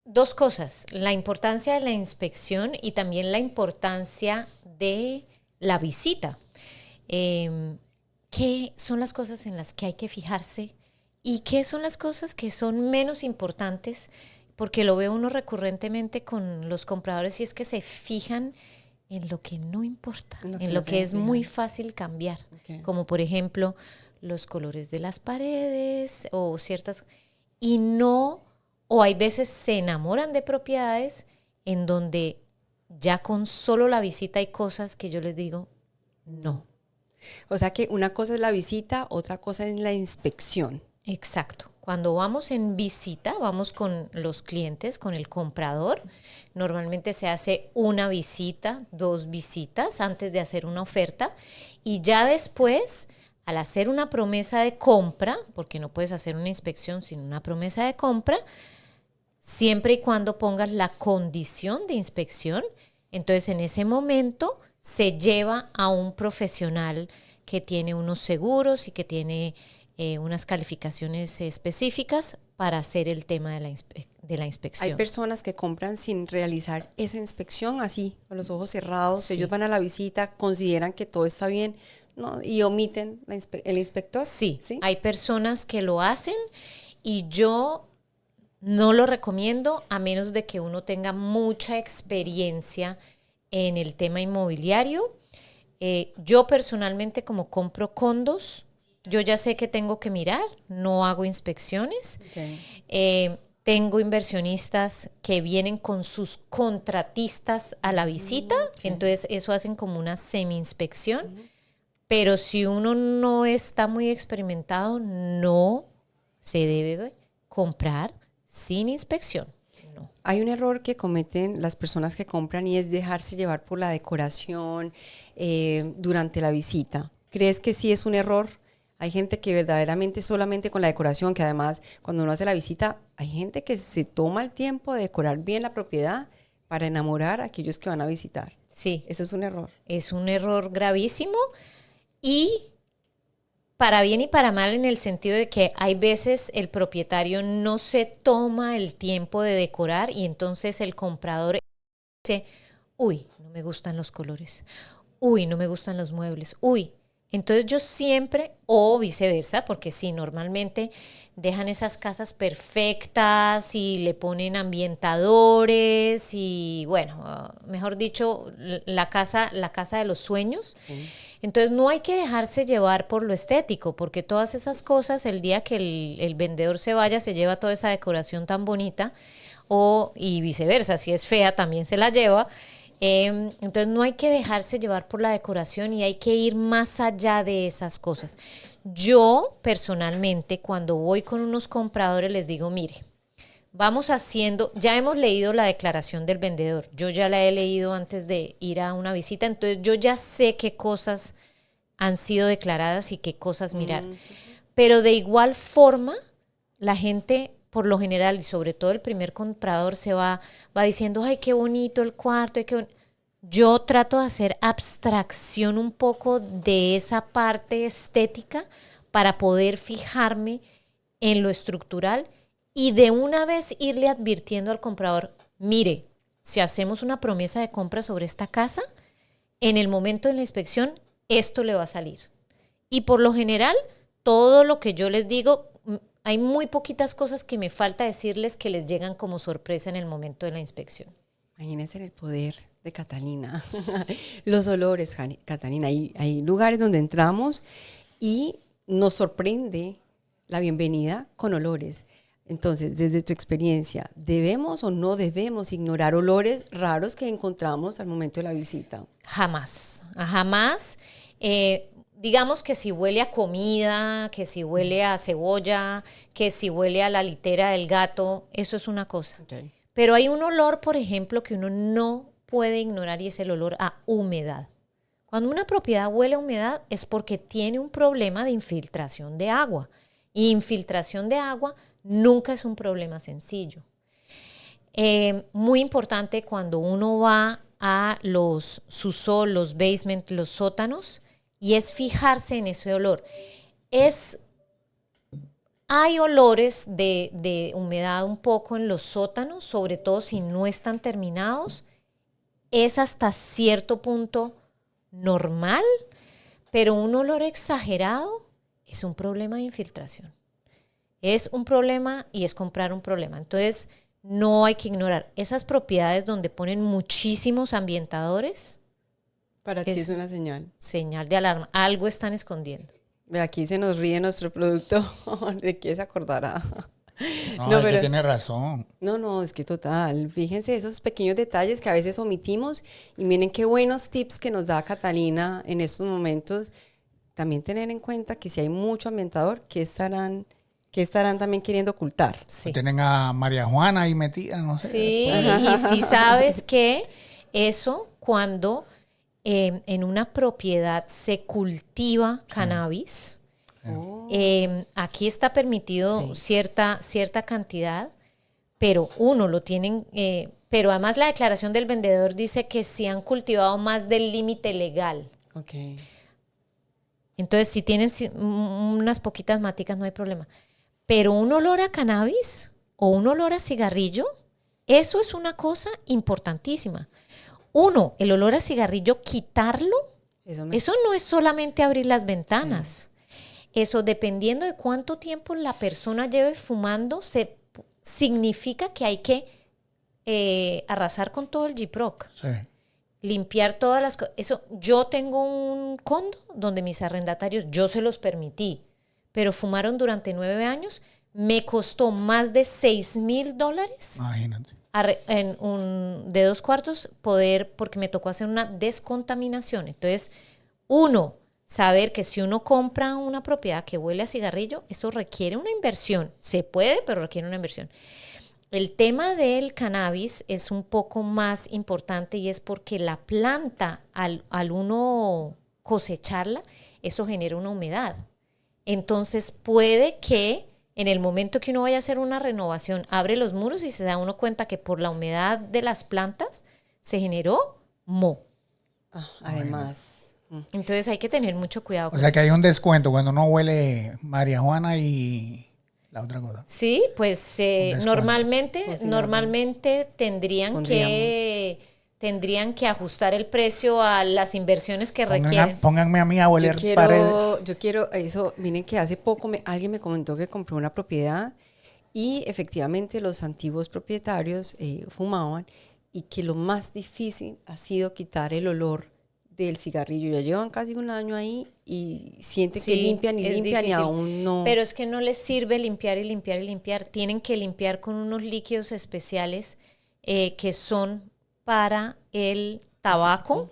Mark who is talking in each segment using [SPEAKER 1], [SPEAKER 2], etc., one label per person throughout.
[SPEAKER 1] Dos cosas, la importancia de la inspección y también la importancia de la visita. ¿Qué son las cosas en las que hay que fijarse y qué son las cosas que son menos importantes? Porque lo veo uno recurrentemente con los compradores y es que se fijan en lo que no importa,
[SPEAKER 2] En lo que
[SPEAKER 1] en
[SPEAKER 2] no
[SPEAKER 1] lo
[SPEAKER 2] se
[SPEAKER 1] que
[SPEAKER 2] debe
[SPEAKER 1] es muy
[SPEAKER 2] fijar.
[SPEAKER 1] fácil cambiar,
[SPEAKER 2] Okay.
[SPEAKER 1] como por ejemplo los colores de las paredes o ciertas, y no, o hay veces se enamoran de propiedades en donde ya con solo la visita hay cosas que yo les digo, no.
[SPEAKER 2] O sea que una cosa es la visita, otra cosa es la inspección.
[SPEAKER 1] Exacto. Cuando vamos en visita, vamos con los clientes, con el comprador. Normalmente se hace una visita, dos visitas antes de hacer una oferta y ya después, al hacer una promesa de compra, porque no puedes hacer una inspección sin una promesa de compra, siempre y cuando pongas la condición de inspección, entonces en ese momento se lleva a un profesional que tiene unos seguros y que tiene unas calificaciones específicas para hacer el tema de la
[SPEAKER 2] Hay
[SPEAKER 1] inspección.
[SPEAKER 2] personas que compran sin realizar esa inspección, así, con los ojos cerrados. Ellos
[SPEAKER 1] Sí,
[SPEAKER 2] van a la visita, consideran que todo está bien, ¿no? Y omiten el inspector,
[SPEAKER 1] sí,
[SPEAKER 2] ¿sí?
[SPEAKER 1] hay personas que lo hacen y yo no lo recomiendo a menos de que uno tenga mucha experiencia en el tema inmobiliario. Yo personalmente como compro condos, yo ya sé que tengo que mirar, no hago inspecciones.
[SPEAKER 2] Okay.
[SPEAKER 1] Tengo inversionistas que vienen con sus contratistas a la visita,
[SPEAKER 2] Sí.
[SPEAKER 1] entonces eso hacen como una semi-inspección, pero si uno no está muy experimentado, no se debe comprar sin inspección. No.
[SPEAKER 2] Hay un error que cometen las personas que compran y es dejarse llevar por la decoración durante la visita. ¿Crees que sí es un error? Hay gente que verdaderamente solamente con la decoración, que además cuando uno hace la visita, hay gente que se toma el tiempo de decorar bien la propiedad para enamorar a aquellos que van a visitar.
[SPEAKER 1] Sí,
[SPEAKER 2] Eso es un error.
[SPEAKER 1] es un error gravísimo y para bien y para mal en el sentido de que hay veces el propietario no se toma el tiempo de decorar y entonces el comprador dice, uy, no me gustan los colores, uy, no me gustan los muebles, uy. Entonces yo siempre, o viceversa, porque sí, normalmente dejan esas casas perfectas y le ponen ambientadores y bueno, mejor dicho, la casa de los sueños.
[SPEAKER 2] Sí.
[SPEAKER 1] Entonces no hay que dejarse llevar por lo estético, porque todas esas cosas, el día que el vendedor se vaya, se lleva toda esa decoración tan bonita, o y viceversa, si es fea también se la lleva. Entonces no hay que dejarse llevar por la decoración y hay que ir más allá de esas cosas. Yo personalmente cuando voy con unos compradores les digo, mire, vamos haciendo, ya hemos leído la declaración del vendedor, yo ya la he leído antes de ir a una visita, entonces yo ya sé qué cosas han sido declaradas y qué cosas mirar.
[SPEAKER 2] Mm,
[SPEAKER 1] Pero de igual forma, la gente, por lo general, y sobre todo el primer comprador, va diciendo, ay, qué bonito el cuarto. Yo trato de hacer abstracción un poco de esa parte estética para poder fijarme en lo estructural y de una vez irle advirtiendo al comprador, mire, si hacemos una promesa de compra sobre esta casa, en el momento de la inspección, esto le va a salir. Y por lo general, todo lo que yo les digo, hay muy poquitas cosas que me falta decirles que les llegan como sorpresa en el momento de la inspección.
[SPEAKER 2] Imagínense el poder de Catalina. Los olores, Catalina. Hay lugares donde entramos y nos sorprende la bienvenida con olores. Entonces, desde tu experiencia, ¿debemos o no debemos ignorar olores raros que encontramos al momento de la visita?
[SPEAKER 1] Jamás, jamás. Digamos que si huele a comida, que si huele a cebolla, que si huele a la litera del gato, eso es una cosa.
[SPEAKER 2] Okay.
[SPEAKER 1] Pero hay un olor, por ejemplo, que uno no puede ignorar y es el olor a humedad. Cuando una propiedad huele a humedad es porque tiene un problema de infiltración de agua. Y infiltración de agua nunca es un problema sencillo. Muy importante cuando uno va a los subsol, los basement, los sótanos, y es fijarse en ese olor. Es Hay olores de humedad un poco en los sótanos, sobre todo si no están terminados. Es hasta cierto punto normal, pero un olor exagerado es un problema de infiltración. Es un problema y es comprar un problema. Entonces, no hay que ignorar esas propiedades donde ponen muchísimos ambientadores.
[SPEAKER 2] Para ti es una señal.
[SPEAKER 1] Señal de alarma. Algo están escondiendo.
[SPEAKER 2] Aquí se nos ríe nuestro producto. ¿De qué se acordará?
[SPEAKER 3] No, es que tiene razón.
[SPEAKER 2] No, es que total. Fíjense esos pequeños detalles que a veces omitimos y miren qué buenos tips que nos da Catalina en estos momentos. También tener en cuenta que si hay mucho ambientador, ¿qué estarán también queriendo ocultar?
[SPEAKER 1] Sí.
[SPEAKER 3] Tienen a María Juana ahí metida, no sé.
[SPEAKER 1] Sí, y sí sabes que eso cuando en una propiedad se cultiva cannabis, aquí está permitido cierta cantidad, pero uno lo tienen, pero además la declaración del vendedor dice que si han cultivado más del límite legal.
[SPEAKER 2] Okay.
[SPEAKER 1] Entonces, si tienen unas poquitas maticas, no hay problema. Pero un olor a cannabis o un olor a cigarrillo, eso es una cosa importantísima. Uno, el olor a cigarrillo, quitarlo, eso no es solamente abrir las ventanas. Sí. Eso, dependiendo de cuánto tiempo la persona lleve fumando, significa que hay que arrasar con todo el Gyproc.
[SPEAKER 3] Sí.
[SPEAKER 1] Limpiar todas las cosas. Eso, yo tengo un condo donde mis arrendatarios, yo se los permití, pero fumaron durante 9 años. Me costó más de $6,000.
[SPEAKER 3] Imagínate.
[SPEAKER 1] En de 2 cuartos porque me tocó hacer una descontaminación. Entonces, saber que si uno compra una propiedad que huele a cigarrillo, eso requiere una inversión. Se puede, pero requiere una inversión. El tema del cannabis es un poco más importante y es porque la planta, al uno cosecharla, eso genera una humedad. Entonces, puede que en el momento que uno vaya a hacer una renovación, abre los muros y se da uno cuenta que por la humedad de las plantas se generó moho.
[SPEAKER 2] Además.
[SPEAKER 1] Entonces hay que tener mucho cuidado con
[SPEAKER 3] O sea que
[SPEAKER 1] eso.
[SPEAKER 3] hay un descuento cuando no huele María Juana y la otra cosa.
[SPEAKER 1] Sí, pues normalmente tendrían que ajustar el precio a las inversiones que requieren.
[SPEAKER 3] Pónganme a mí a oler paredes.
[SPEAKER 2] Yo quiero eso. Miren que hace poco alguien me comentó que compró una propiedad y efectivamente los antiguos propietarios fumaban y que lo más difícil ha sido quitar el olor del cigarrillo. Ya llevan casi un año ahí y sienten que limpian y limpian y aún no.
[SPEAKER 1] Pero es que no les sirve limpiar y limpiar y limpiar. Tienen que limpiar con unos líquidos especiales que son para el tabaco,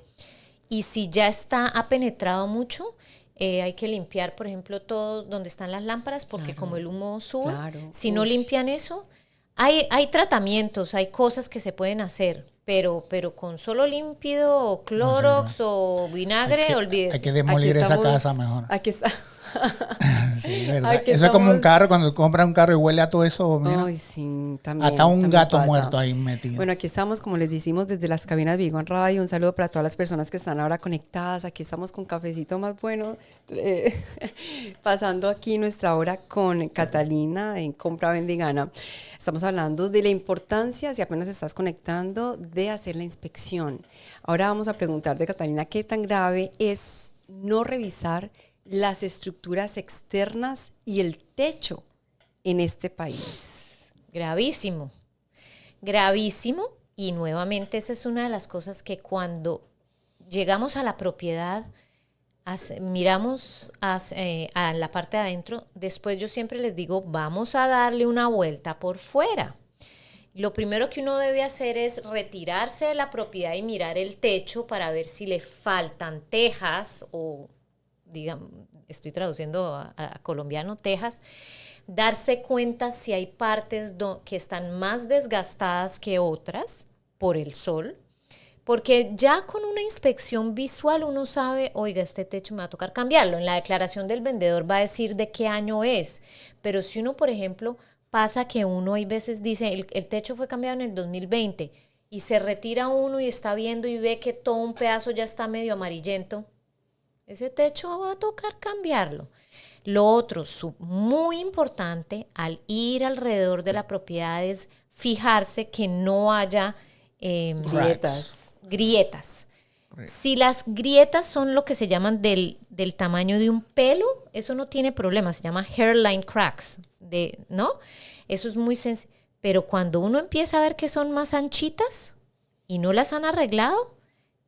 [SPEAKER 1] y si ya ha penetrado mucho, hay que limpiar, por ejemplo, todo donde están las lámparas, porque como el humo sube, si no limpian eso, hay tratamientos, hay cosas que se pueden hacer, pero con solo límpido o Clorox o vinagre, olvídese.
[SPEAKER 3] Hay que demolir esa casa mejor.
[SPEAKER 2] Aquí está.
[SPEAKER 3] Sí, verdad. Eso es como un carro, cuando compras un carro y huele a todo eso. Mira,
[SPEAKER 2] ay, sí, también.
[SPEAKER 3] hasta un gato
[SPEAKER 2] pasa.
[SPEAKER 3] muerto ahí metido.
[SPEAKER 2] Bueno, aquí estamos, como les decimos, desde las cabinas de Vigo en Radio. Un saludo para todas las personas que están ahora conectadas. Aquí estamos con cafecito más bueno. Pasando aquí nuestra hora con Catalina en Compra, Vende y Gana. Estamos hablando de la importancia, si apenas estás conectando, de hacer la inspección. Ahora vamos a preguntar de Catalina qué tan grave es no revisar las estructuras externas y el techo en este país.
[SPEAKER 1] Gravísimo, gravísimo. Y nuevamente esa es una de las cosas que cuando llegamos a la propiedad, miramos a la parte de adentro, después yo siempre les digo, vamos a darle una vuelta por fuera. Lo primero que uno debe hacer es retirarse de la propiedad y mirar el techo para ver si le faltan tejas o, digamos, estoy traduciendo a colombiano, tejas, darse cuenta si hay partes que están más desgastadas que otras por el sol, porque ya con una inspección visual uno sabe, oiga, este techo me va a tocar cambiarlo. En la declaración del vendedor va a decir de qué año es, pero si uno, por ejemplo, pasa que uno hay veces dice, el techo fue cambiado en el 2020 y se retira uno y está viendo y ve que todo un pedazo ya está medio amarillento, ese techo va a tocar cambiarlo. Lo otro, muy importante, al ir alrededor de la propiedad es fijarse que no haya grietas. Si las grietas son lo que se llaman del tamaño de un pelo, eso no tiene problema, se llama hairline cracks, ¿no? Eso es muy sencillo. Pero cuando uno empieza a ver que son más anchitas y no las han arreglado,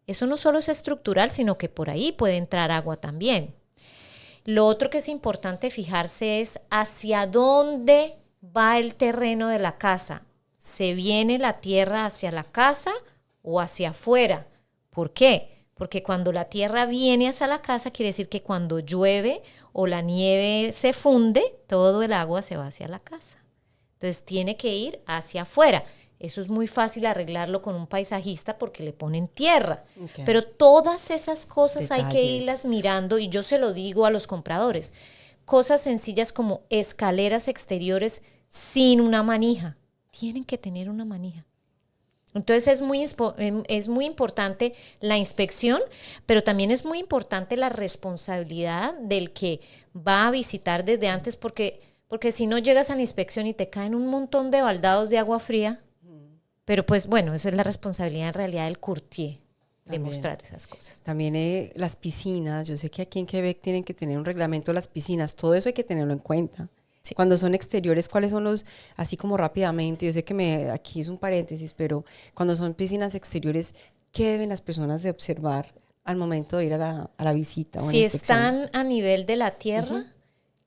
[SPEAKER 1] eso no solo es estructural, sino que por ahí puede entrar agua también. Lo otro que es importante fijarse es hacia dónde va el terreno de la casa. ¿Se viene la tierra hacia la casa o hacia afuera? ¿Por qué? Porque cuando la tierra viene hacia la casa, quiere decir que cuando llueve o la nieve se funde, todo el agua se va hacia la casa. Entonces tiene que ir hacia afuera. Eso es muy fácil arreglarlo con un paisajista porque le ponen tierra. Okay. Pero todas esas cosas hay que irlas mirando, y yo se lo digo a los compradores. Cosas sencillas como escaleras exteriores sin una manija. Tienen que tener una manija. Entonces es muy importante la inspección, pero también es muy importante la responsabilidad del que va a visitar desde antes, porque si no llegas a la inspección y te caen un montón de baldados de agua fría, pero pues bueno, eso es la responsabilidad en realidad del courtier, de mostrar esas cosas.
[SPEAKER 2] También las piscinas, yo sé que aquí en Quebec tienen que tener un reglamento de las piscinas, todo eso hay que tenerlo en cuenta. Sí. Cuando son exteriores, ¿cuáles son los, así como rápidamente, yo sé que aquí es un paréntesis, pero cuando son piscinas exteriores, ¿qué deben las personas de observar al momento de ir a la visita?
[SPEAKER 1] Si están a nivel de la tierra,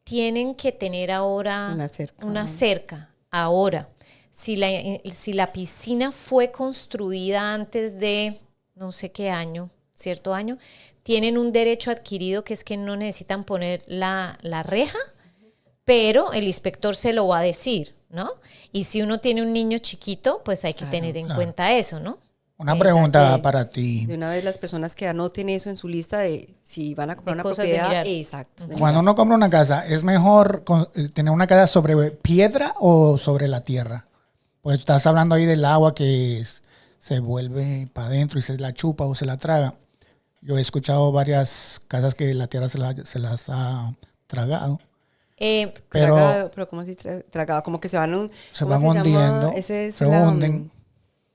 [SPEAKER 1] tienen que tener ahora una cerca. Ahora, si la piscina fue construida antes de no sé qué año, cierto año, tienen un derecho adquirido que es que no necesitan poner la reja, pero el inspector se lo va a decir, ¿no? Y si uno tiene un niño chiquito, pues hay que tener en cuenta eso, ¿no?
[SPEAKER 3] Una pregunta para ti.
[SPEAKER 2] De una vez las personas que anoten eso en su lista de si van a comprar una propiedad. Exacto.
[SPEAKER 3] Cuando uno compra una casa, ¿es mejor tener una casa sobre piedra o sobre la tierra? Pues estás hablando ahí del agua que se vuelve para adentro y se la chupa o se la traga. Yo he escuchado varias casas que la tierra se las ha tragado.
[SPEAKER 2] Pero ¿cómo así tragado? Como que se van
[SPEAKER 3] hundiendo, se hunden.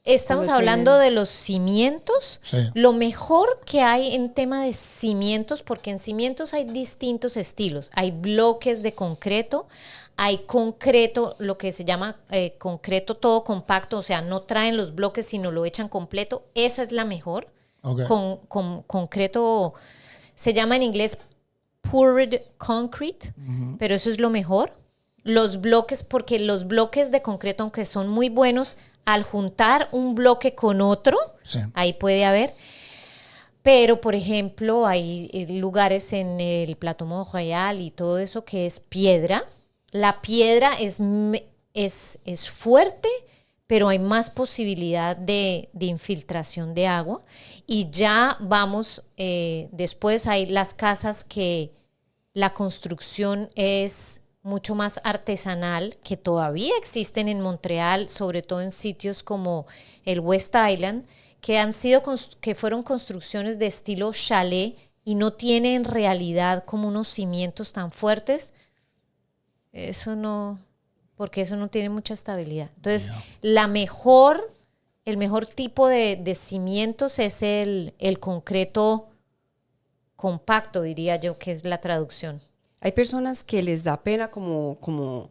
[SPEAKER 1] Estamos hablando de los cimientos. Sí. Lo mejor que hay en tema de cimientos, porque en cimientos hay distintos estilos. Hay bloques de concreto, hay concreto, lo que se llama concreto todo compacto, o sea, no traen los bloques, sino lo echan completo. Esa es la mejor. Okay. Con concreto, se llama en inglés poured concrete, pero eso es lo mejor. Los bloques, porque los bloques de concreto, aunque son muy buenos, al juntar un bloque con otro, ahí puede haber. Pero, por ejemplo, hay lugares en el Plateau Mont Royal y todo eso que es piedra. La piedra es fuerte, pero hay más posibilidad de infiltración de agua. Y ya vamos, después hay las casas que la construcción es mucho más artesanal, que todavía existen en Montreal, sobre todo en sitios como el West Island, que fueron construcciones de estilo chalet y no tienen en realidad como unos cimientos tan fuertes. Eso no, porque eso no tiene mucha estabilidad. Entonces, el mejor tipo de cimientos es el concreto compacto, diría yo, que es la traducción.
[SPEAKER 2] Hay personas que les da pena como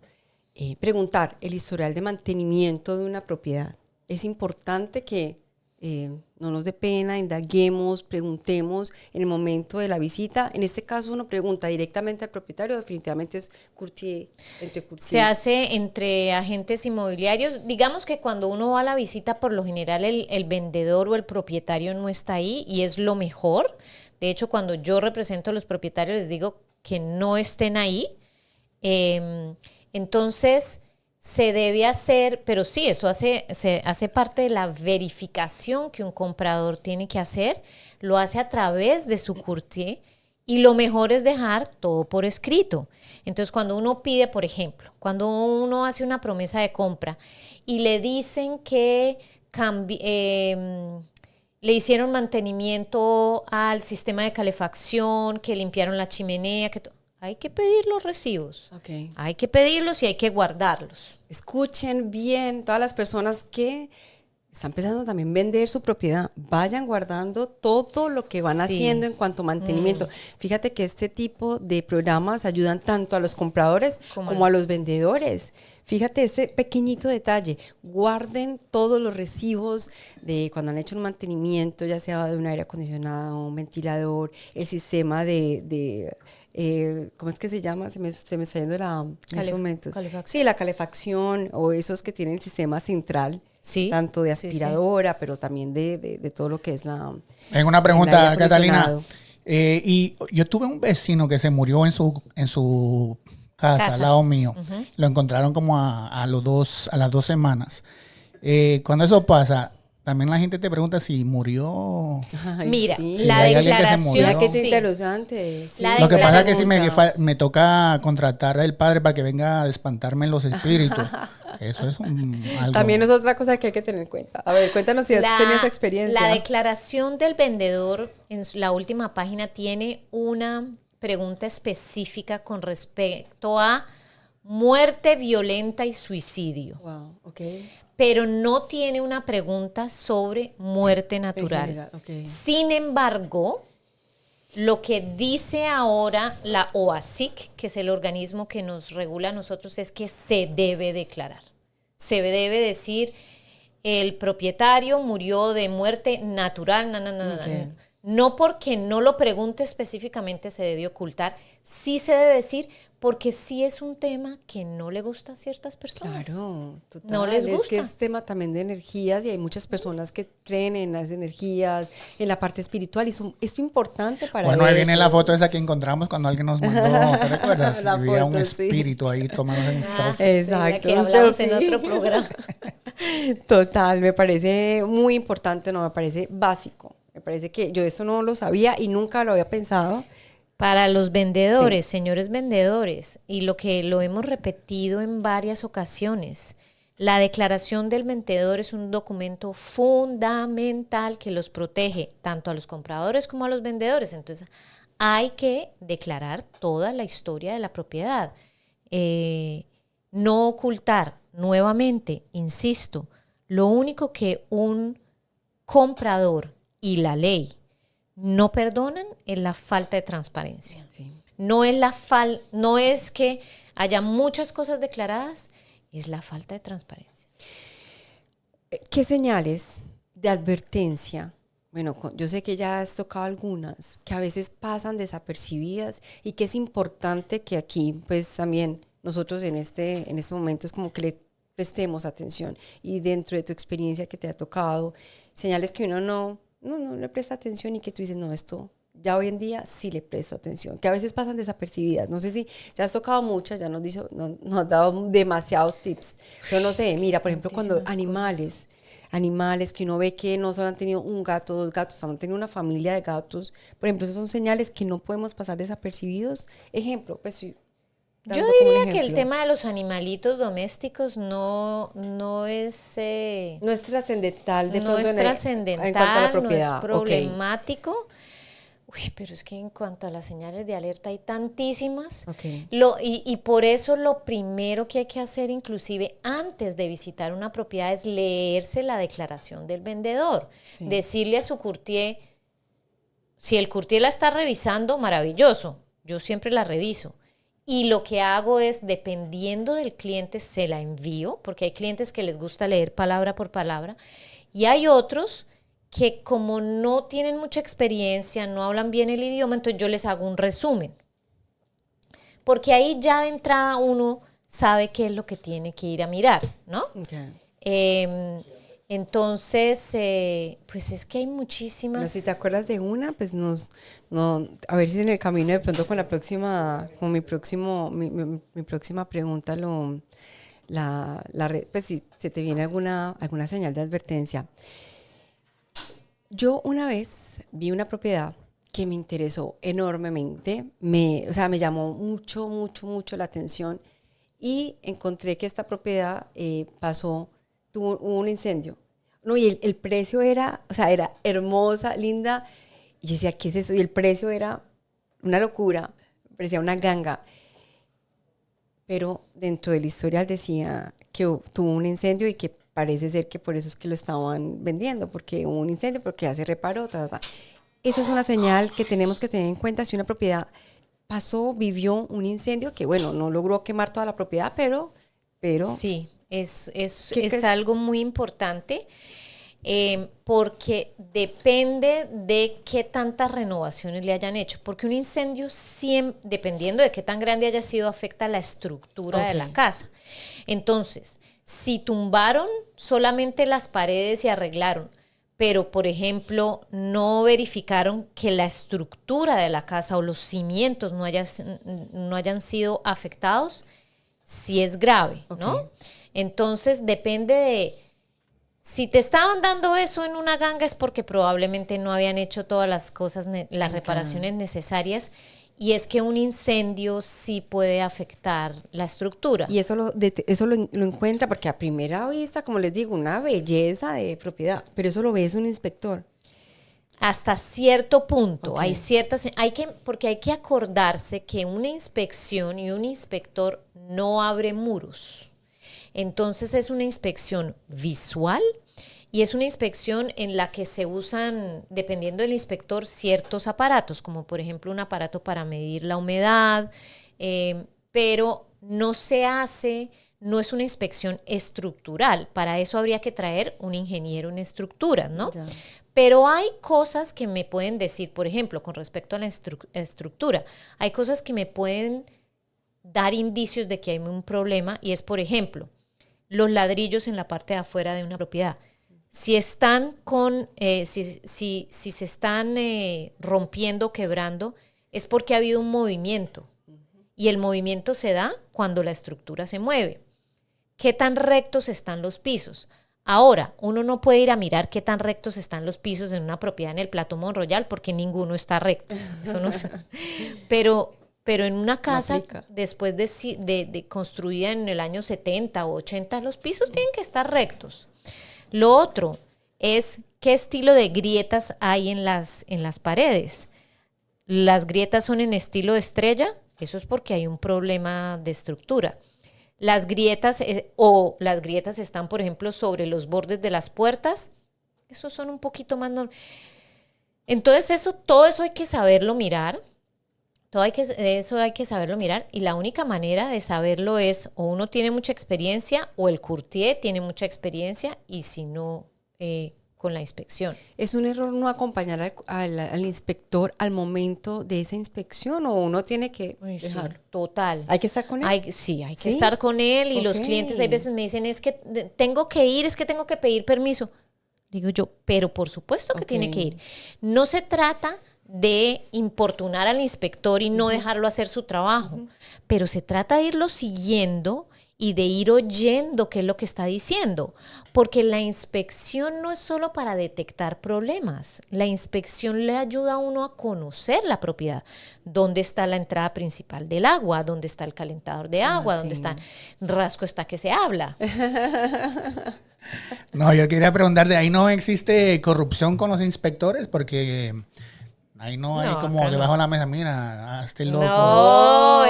[SPEAKER 2] preguntar el historial de mantenimiento de una propiedad. Es importante que no nos dé pena, indaguemos, preguntemos en el momento de la visita. En este caso uno pregunta directamente al propietario, definitivamente es courtier, entre courtier.
[SPEAKER 1] Se hace entre agentes inmobiliarios. Digamos que cuando uno va a la visita, por lo general el vendedor o el propietario no está ahí y es lo mejor. De hecho, cuando yo represento a los propietarios les digo que no estén ahí. Entonces se debe hacer, pero sí, eso se hace parte de la verificación que un comprador tiene que hacer. Lo hace a través de su courtier y lo mejor es dejar todo por escrito. Entonces, cuando uno pide, por ejemplo, cuando uno hace una promesa de compra y le dicen que le hicieron mantenimiento al sistema de calefacción, que limpiaron la chimenea, hay que pedir los recibos.
[SPEAKER 2] Ok.
[SPEAKER 1] Hay que pedirlos y hay que guardarlos.
[SPEAKER 2] Escuchen bien, todas las personas que están pensando también vender su propiedad, vayan guardando todo lo que van
[SPEAKER 1] Sí.
[SPEAKER 2] haciendo en cuanto a mantenimiento. Fíjate que este tipo de programas ayudan tanto a los compradores como a los vendedores. Fíjate este pequeñito detalle, guarden todos los recibos de cuando han hecho un mantenimiento, ya sea de un aire acondicionado, un ventilador, el sistema ¿cómo es que se llama? Se me está yendo en estos momentos.
[SPEAKER 1] Calefacción.
[SPEAKER 2] Sí, la calefacción o esos que tienen el sistema central,
[SPEAKER 1] Sí.
[SPEAKER 2] tanto de
[SPEAKER 1] Sí, sí.
[SPEAKER 2] aspiradora, pero también de todo lo que es la...
[SPEAKER 3] Tengo una
[SPEAKER 2] el
[SPEAKER 3] pregunta,
[SPEAKER 2] aire
[SPEAKER 3] Catalina.
[SPEAKER 2] acondicionado.
[SPEAKER 3] Y yo tuve un vecino que se murió en su casa, al lado mío. Lo encontraron como a las 2 semanas. Cuando eso pasa, también la gente te pregunta si murió.
[SPEAKER 2] Ay,
[SPEAKER 1] Mira,
[SPEAKER 2] sí.
[SPEAKER 1] la
[SPEAKER 3] hay alguien que se
[SPEAKER 1] declaración...
[SPEAKER 3] murió.
[SPEAKER 2] Mira qué
[SPEAKER 1] sí.
[SPEAKER 2] interesante. Sí.
[SPEAKER 1] La
[SPEAKER 3] Lo que pasa es que sí
[SPEAKER 2] Pregunta.
[SPEAKER 3] me toca contratar al padre para que venga a espantarme los espíritus. Eso es algo.
[SPEAKER 2] También es otra cosa que hay que tener en cuenta. A ver, cuéntanos si has tenido esa experiencia.
[SPEAKER 1] La declaración del vendedor en la última página tiene una pregunta específica con respecto a muerte violenta y suicidio,
[SPEAKER 2] Wow, ok.
[SPEAKER 1] pero no tiene una pregunta sobre muerte natural.
[SPEAKER 2] general, ok.
[SPEAKER 1] Sin embargo, lo que dice ahora la OASIC, que es el organismo que nos regula a nosotros, es que se debe declarar. Se debe decir, el propietario murió de muerte natural,
[SPEAKER 2] Ok.
[SPEAKER 1] no porque no lo pregunte específicamente se debe ocultar, sí se debe decir porque sí es un tema que no le gusta a ciertas personas.
[SPEAKER 2] Claro, total.
[SPEAKER 1] No les
[SPEAKER 2] Es
[SPEAKER 1] gusta.
[SPEAKER 2] que es tema también de energías y hay muchas personas que creen en las energías, en la parte espiritual y es importante para
[SPEAKER 3] Bueno, ahí viene la
[SPEAKER 2] ellos.
[SPEAKER 3] foto esa que encontramos cuando alguien nos mandó, ¿te recuerdas?
[SPEAKER 2] La
[SPEAKER 3] Había un
[SPEAKER 2] foto, sí.
[SPEAKER 3] espíritu ahí tomando un
[SPEAKER 1] Ah,
[SPEAKER 3] selfie.
[SPEAKER 1] sí, la
[SPEAKER 2] Exacto,
[SPEAKER 1] que
[SPEAKER 2] un
[SPEAKER 1] hablamos en
[SPEAKER 2] selfie.
[SPEAKER 1] otro programa.
[SPEAKER 2] Total, me parece muy importante, no, me parece básico. Me parece que yo eso no lo sabía y nunca lo había pensado.
[SPEAKER 1] Para los vendedores, señores vendedores, y lo que lo hemos repetido en varias ocasiones, la declaración del vendedor es un documento fundamental que los protege tanto a los compradores como a los vendedores. Entonces, hay que declarar toda la historia de la propiedad. No ocultar, nuevamente, insisto, lo único que un comprador y la ley no perdonan es la falta de transparencia.
[SPEAKER 2] Sí.
[SPEAKER 1] No es que haya muchas cosas declaradas, es la falta de transparencia.
[SPEAKER 2] ¿Qué señales de advertencia? Bueno, yo sé que ya has tocado algunas que a veces pasan desapercibidas y que es importante que aquí, pues también nosotros en este momento es como que le prestemos atención y dentro de tu experiencia que te ha tocado, señales que uno no le presta atención y que tú dices, no, esto ya hoy en día sí le presto atención, que a veces pasan desapercibidas. No sé si ya has tocado muchas, ya nos has dado demasiados tips, pero no sé, mira, por ejemplo, cuando animales que uno ve que no solo han tenido un gato, 2 gatos, han tenido una familia de gatos, por ejemplo, esos son señales que no podemos pasar desapercibidos. Ejemplo, pues sí.
[SPEAKER 1] Yo diría que el tema de los animalitos domésticos no es...
[SPEAKER 2] no es trascendental de
[SPEAKER 1] no
[SPEAKER 2] pronto
[SPEAKER 1] es trascendental,
[SPEAKER 2] en cuanto a la propiedad.
[SPEAKER 1] no es problemático. Uy, pero es que en cuanto a las señales de alerta hay tantísimas.
[SPEAKER 2] Okay.
[SPEAKER 1] Y por eso lo primero que hay que hacer, inclusive antes de visitar una propiedad, es leerse la declaración del vendedor.
[SPEAKER 2] Sí.
[SPEAKER 1] Decirle a su courtier, si el courtier la está revisando, maravilloso. Yo siempre la reviso. Y lo que hago es, dependiendo del cliente, se la envío, porque hay clientes que les gusta leer palabra por palabra, y hay otros que como no tienen mucha experiencia, no hablan bien el idioma, entonces yo les hago un resumen. Porque ahí ya de entrada uno sabe qué es lo que tiene que ir a mirar, ¿no?
[SPEAKER 2] Okay.
[SPEAKER 1] Entonces, pues es que hay muchísimas...
[SPEAKER 2] Pero si te acuerdas de una, pues a ver si en el camino de pronto con la próxima, con mi próxima pregunta pues si se te viene alguna señal de advertencia. Yo una vez vi una propiedad que me interesó enormemente, me llamó mucho la atención y encontré que esta propiedad tuvo un incendio. No, y el precio era hermosa, linda. Y yo decía, ¿qué es eso? Y el precio era una locura. parecía una ganga. Pero dentro del historial decía que tuvo un incendio y que parece ser que por eso es que lo estaban vendiendo, porque hubo un incendio, porque ya se reparó, Esa es una señal que tenemos que tener en cuenta si una propiedad vivió un incendio que, bueno, no logró quemar toda la propiedad, pero
[SPEAKER 1] Sí, es
[SPEAKER 2] ¿Qué
[SPEAKER 1] algo muy importante porque depende de qué tantas renovaciones le hayan hecho, porque un incendio, dependiendo de qué tan grande haya sido, afecta la estructura de la casa. Entonces, si tumbaron solamente las paredes y arreglaron, pero, por ejemplo, no verificaron que la estructura de la casa o los cimientos no hayan sido afectados, sí es grave, ¿no? Entonces, depende de... Si te estaban dando eso en una ganga es porque probablemente no habían hecho todas las cosas, las reparaciones necesarias, y es que un incendio sí puede afectar la estructura.
[SPEAKER 2] Y eso lo encuentra, porque a primera vista, como les digo, una belleza de propiedad, pero eso lo ves un inspector.
[SPEAKER 1] Hasta cierto punto, porque hay que acordarse que una inspección y un inspector no abre muros. Entonces es una inspección visual y es una inspección en la que se usan, dependiendo del inspector, ciertos aparatos, como por ejemplo un aparato para medir la humedad, pero no es una inspección estructural. Para eso habría que traer un ingeniero en estructuras, ¿no? Ya. Pero hay cosas que me pueden decir, por ejemplo, con respecto a la estructura, hay cosas que me pueden dar indicios de que hay un problema, y es, por ejemplo, los ladrillos en la parte de afuera de una propiedad. Si están si se están rompiendo, quebrando, es porque ha habido un movimiento. Y el movimiento se da cuando la estructura se mueve. ¿Qué tan rectos están los pisos? Ahora, uno no puede ir a mirar qué tan rectos están los pisos en una propiedad en el Plateau Mont Royal porque ninguno está recto. Eso no pero en una casa después de construida en el año 70 o 80, los pisos tienen que estar rectos. Lo otro es qué estilo de grietas hay en las paredes. Las grietas son en estilo de estrella, eso es porque hay un problema de estructura. Las grietas están, por ejemplo, sobre los bordes de las puertas, esos son un poquito más normales. Entonces todo eso hay que saberlo mirar. Eso hay que saberlo mirar, y la única manera de saberlo es o uno tiene mucha experiencia o el courtier tiene mucha experiencia, y si no, con la inspección.
[SPEAKER 2] ¿Es un error no acompañar al inspector al momento de esa inspección, o uno tiene que dejarlo?
[SPEAKER 1] Sí, total.
[SPEAKER 2] ¿Hay que estar con él?
[SPEAKER 1] Hay que estar con él, y los clientes hay veces me dicen, es que tengo que pedir permiso. Digo yo, pero por supuesto que tiene que ir. No se trata de importunar al inspector y no dejarlo hacer su trabajo, pero se trata de irlo siguiendo y de ir oyendo qué es lo que está diciendo, porque la inspección no es solo para detectar problemas, la inspección le ayuda a uno a conocer la propiedad, dónde está la entrada principal del agua, dónde está el calentador de agua, dónde está, rasco está que se habla.
[SPEAKER 3] No, yo quería preguntar, ¿de ahí no existe corrupción con los inspectores? Porque ahí no hay como debajo de la mesa, mira, hazte loco.
[SPEAKER 1] No,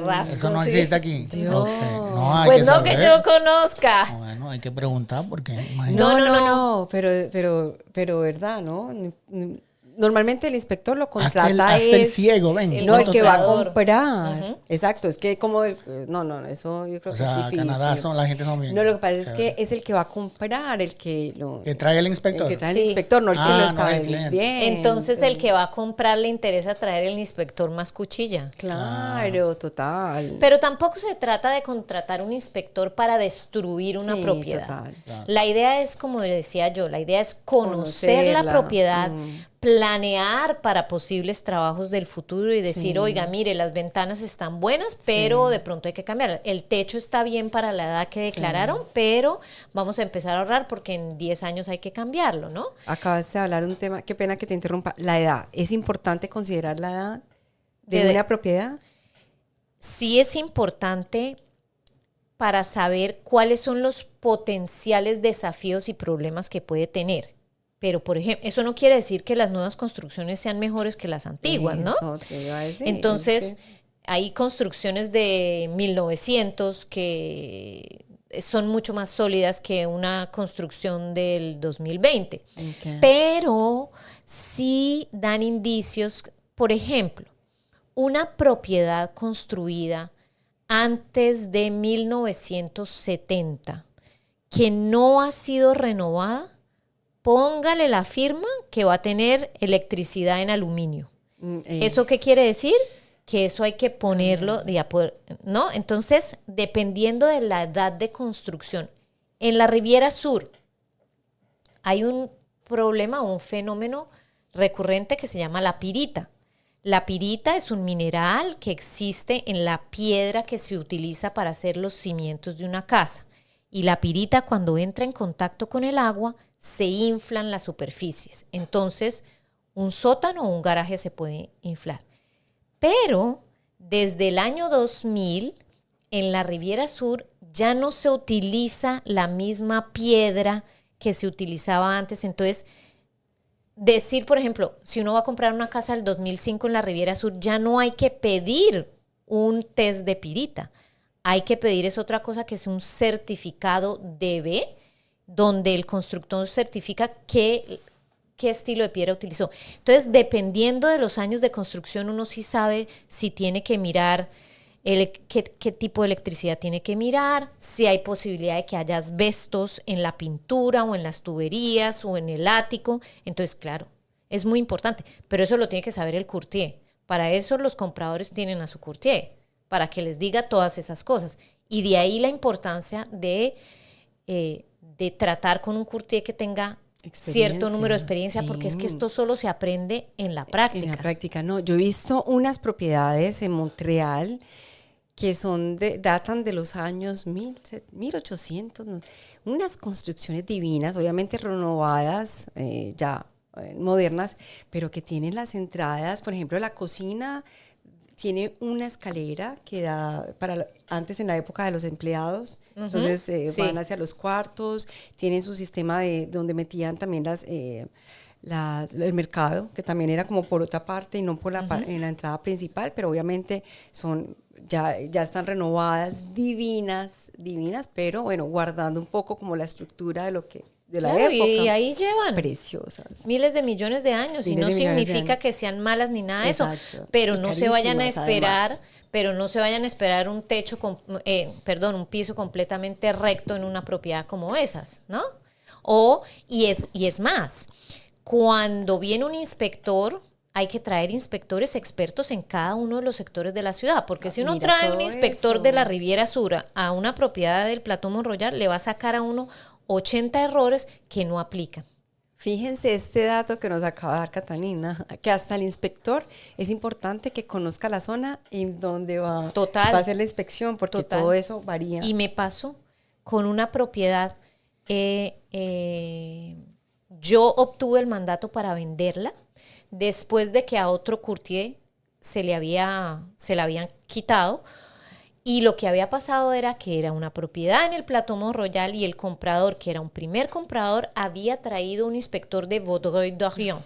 [SPEAKER 1] rasco.
[SPEAKER 3] Eso no existe aquí. Okay. No, hay
[SPEAKER 1] pues no que yo conozca.
[SPEAKER 3] Bueno, hay que preguntar porque
[SPEAKER 2] No, pero verdad, ¿no? Normalmente el inspector lo contrata
[SPEAKER 3] hasta el ciego, ven.
[SPEAKER 2] No, el que va a comprar. Exacto, es que como eso yo creo que es difícil.
[SPEAKER 3] Canadá la gente son bien.
[SPEAKER 2] No, lo que pasa es que es el que va a comprar, el que
[SPEAKER 3] trae el inspector.
[SPEAKER 2] El que trae el inspector, no el que lo está vendiendo.
[SPEAKER 1] Entonces el que va a comprar le interesa traer el inspector más cuchilla.
[SPEAKER 2] Claro, total.
[SPEAKER 1] Pero tampoco se trata de contratar un inspector para destruir una propiedad. Total. Claro. La idea es, como decía yo, la idea es conocer la propiedad, planear para posibles trabajos del futuro y decir, oiga, mire, las ventanas están buenas, pero de pronto hay que cambiar. El techo está bien para la edad que declararon, pero vamos a empezar a ahorrar porque en 10 años hay que cambiarlo, ¿no?
[SPEAKER 2] Acabas de hablar de un tema, qué pena que te interrumpa, la edad. ¿Es importante considerar la edad de una propiedad?
[SPEAKER 1] Sí es importante para saber cuáles son los potenciales desafíos y problemas que puede tener. Pero, por ejemplo, eso no quiere decir que las nuevas construcciones sean mejores que las antiguas, ¿no?
[SPEAKER 2] Eso te iba a decir.
[SPEAKER 1] Entonces, hay construcciones de 1900 que son mucho más sólidas que una construcción del 2020.
[SPEAKER 2] Okay.
[SPEAKER 1] Pero sí dan indicios, por ejemplo, una propiedad construida antes de 1970 que no ha sido renovada, póngale la firma que va a tener electricidad en aluminio. ¿Eso qué quiere decir? Que eso hay que ponerlo, ¿no? Entonces, dependiendo de la edad de construcción, en la Riviera Sur hay un problema, un fenómeno recurrente que se llama la pirita. La pirita es un mineral que existe en la piedra que se utiliza para hacer los cimientos de una casa. Y la pirita, cuando entra en contacto con el agua, se inflan las superficies. Entonces, un sótano o un garaje se puede inflar. Pero desde el año 2000, en la Riviera Sur, ya no se utiliza la misma piedra que se utilizaba antes. Entonces, decir, por ejemplo, si uno va a comprar una casa del 2005 en la Riviera Sur, ya no hay que pedir un test de pirita. Hay que pedir es otra cosa que es un certificado DB, donde el constructor certifica qué estilo de piedra utilizó. Entonces, dependiendo de los años de construcción, uno sí sabe si tiene que mirar qué tipo de electricidad tiene que mirar, si hay posibilidad de que haya asbestos en la pintura o en las tuberías o en el ático. Entonces, claro, es muy importante, pero eso lo tiene que saber el courtier. Para eso los compradores tienen a su courtier, para que les diga todas esas cosas. Y de ahí la importancia de tratar con un courtier que tenga cierto número de experiencia, sí, porque es que esto solo se aprende en la práctica.
[SPEAKER 2] En la práctica, no. Yo he visto unas propiedades en Montreal que datan de los años 1800, ¿no? Unas construcciones divinas, obviamente renovadas, modernas, pero que tienen las entradas, por ejemplo, la cocina tiene una escalera que da antes en la época de los empleados, entonces sí, van hacia los cuartos, tienen su sistema de donde metían también el mercado, que también era como por otra parte y no por en la entrada principal, pero obviamente ya están renovadas, divinas, pero bueno, guardando un poco como la estructura de la época.
[SPEAKER 1] Y ahí llevan
[SPEAKER 2] preciosas,
[SPEAKER 1] miles de millones de años, y no significa que sean malas ni nada de eso, pero no se vayan a esperar, un techo, un piso completamente recto en una propiedad como esas, ¿no? Y es más, cuando viene un inspector, hay que traer inspectores expertos en cada uno de los sectores de la ciudad, porque si uno trae un inspector de la Riviera Sur a una propiedad del Plateau Mont Royal, le va a sacar a uno 80 errores que no aplican.
[SPEAKER 2] Fíjense este dato que nos acaba de dar Catalina, que hasta el inspector es importante que conozca la zona en donde va a hacer la inspección, porque todo eso varía.
[SPEAKER 1] Y me pasó con una propiedad, yo obtuve el mandato para venderla después de que a otro courtier se la habían quitado. Y lo que había pasado era que era una propiedad en el Plateau Mont Royal y el comprador, que era un primer comprador, había traído un inspector de Vaudreuil-Dorion.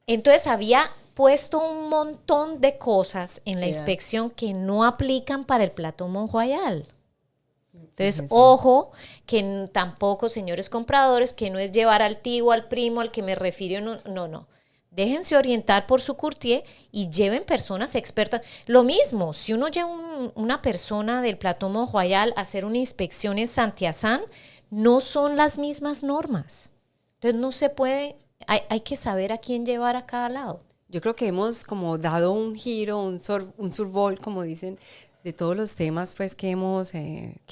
[SPEAKER 1] Entonces había puesto un montón de cosas en la inspección que no aplican para el Plateau Mont Royal. Entonces, ojo, que tampoco, señores compradores, que no es llevar al tío, al primo, al que me refiero, no. Déjense orientar por su courtier y lleven personas expertas. Lo mismo, si uno lleva una persona del Plateau Mont Royal a hacer una inspección en Saint-Hyacinthe, no son las mismas normas. Entonces no se puede, hay que saber a quién llevar a cada lado.
[SPEAKER 2] Yo creo que hemos como dado un giro, un survol, como dicen, de todos los temas pues que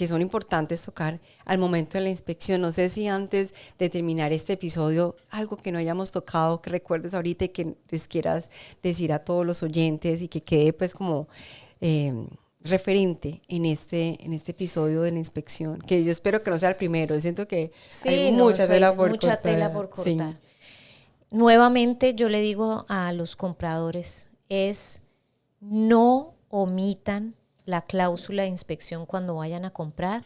[SPEAKER 2] son importantes tocar al momento de la inspección. No sé si antes de terminar este episodio, algo que no hayamos tocado, que recuerdes ahorita y que les quieras decir a todos los oyentes y que quede pues como referente en este episodio de la inspección, que yo espero que no sea el primero. Yo siento que hay mucha tela por cortar.
[SPEAKER 1] Sí. Nuevamente yo le digo a los compradores, no omitan la cláusula de inspección cuando vayan a comprar,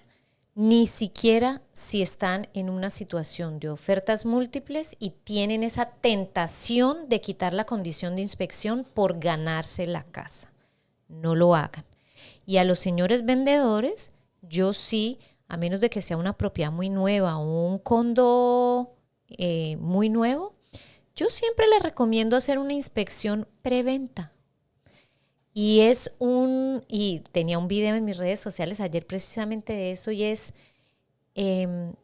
[SPEAKER 1] ni siquiera si están en una situación de ofertas múltiples y tienen esa tentación de quitar la condición de inspección por ganarse la casa. No lo hagan. Y a los señores vendedores, yo sí, a menos de que sea una propiedad muy nueva o un condo muy nuevo, yo siempre les recomiendo hacer una inspección preventa. Y tenía un video en mis redes sociales ayer precisamente de eso, y es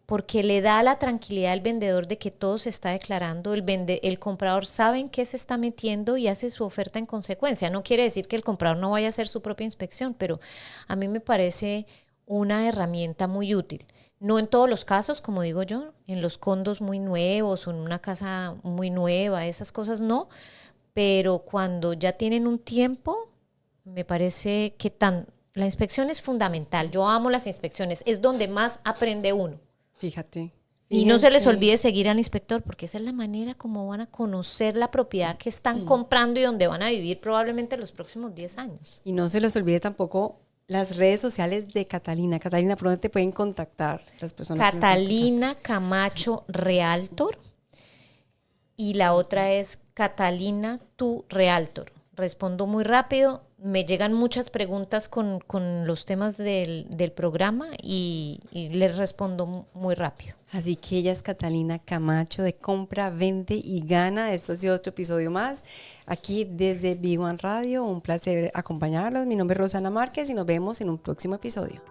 [SPEAKER 1] porque le da la tranquilidad al vendedor de que todo se está declarando, el comprador sabe en qué se está metiendo y hace su oferta en consecuencia. No quiere decir que el comprador no vaya a hacer su propia inspección, pero a mí me parece una herramienta muy útil. No en todos los casos, como digo yo, en los condos muy nuevos o en una casa muy nueva, esas cosas no, pero cuando ya tienen un tiempo, me parece que la inspección es fundamental. Yo amo las inspecciones, es donde más aprende uno.
[SPEAKER 2] Fíjate.
[SPEAKER 1] Y no se les olvide seguir al inspector, porque esa es la manera como van a conocer la propiedad que están comprando y donde van a vivir probablemente los próximos 10 años.
[SPEAKER 2] Y no se les olvide tampoco las redes sociales de Catalina. Catalina, ¿por dónde te pueden contactar las personas?
[SPEAKER 1] Catalina Camacho Realtor. Y la otra es Catalina Tu Realtor. Respondo muy rápido. Me llegan muchas preguntas con los temas del programa y les respondo muy rápido.
[SPEAKER 2] Así que ella es Catalina Camacho de Compra, Vende y Gana. Esto ha sido otro episodio más aquí desde B1 Radio. Un placer acompañarlos. Mi nombre es Rosana Márquez y nos vemos en un próximo episodio.